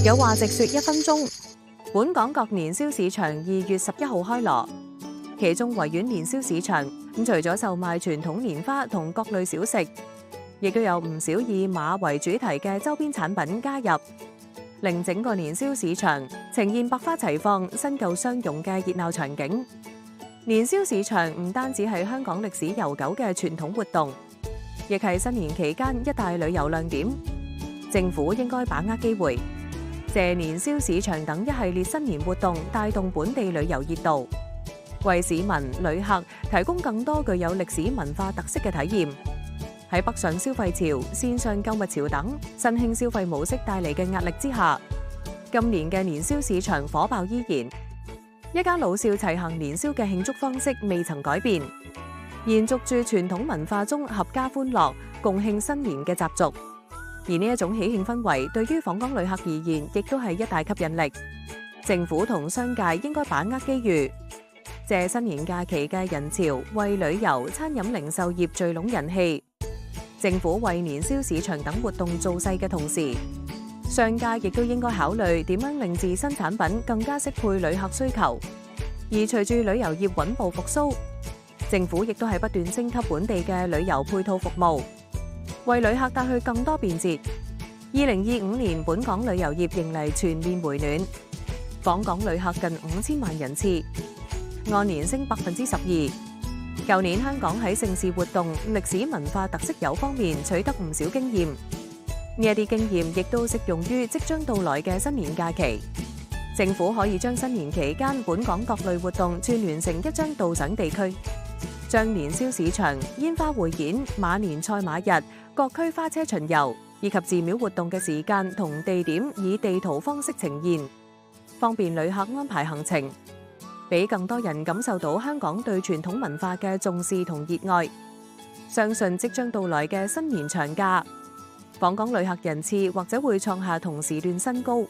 有話直說1分鐘。本港各年宵市場2月11號開鑼，其中維園年宵市場除咗售賣傳統年花同各類小食，亦都有唔少以馬為主題嘅周邊產品加入，令整個年宵市場呈現百花齊放、新舊相融嘅熱鬧場景。年宵市場唔單止係香港歷史悠久嘅傳統活動，亦係新年期間一大旅遊亮點。政府應該把握機會，借年宵市場等一系列新年活動帶動本地旅遊熱度，為市民旅客提供更多具有歷史文化特色嘅體驗。喺北上消費潮、線上購物潮等新興消費模式帶嚟嘅壓力之下，今年嘅年宵市場火爆依然。一家老少齊行年宵嘅慶祝方式未曾改變，延續住傳統文化中合家歡樂、共慶新年嘅習俗。而呢一種喜慶氛圍，對於訪港旅客而言，亦都係一大吸引力。政府同商界應該把握機遇，借新年假期嘅人潮，為旅遊、餐飲、零售業聚攏人氣。政府為年宵市場等活動造勢嘅同時，商界亦都應該考慮點樣令自身產品更加適配旅客需求。而隨住旅遊業穩步復甦，政府亦都係不斷升級本地嘅旅遊配套服務，為旅客帶去更多便捷。2025年本港旅遊業迎嚟全面回暖，訪港旅客近5000萬人次，按年升12%。舊年香港喺盛事活動、歷史文化特色遊方面取得唔少經驗，呢一啲經驗亦都適用於即將到來嘅新年假期。政府可以將新年期間本港各類活動串聯成一張導賞地區，將年宵市場、煙花匯演、馬年賽馬日、各區花車巡遊以及寺廟活動嘅時間同地點以地圖方式呈現，方便旅客安排行程，俾更多人感受到香港對傳統文化嘅重視同熱愛。相信即將到來嘅新年長假，訪港旅客人次或者會創下同時段新高。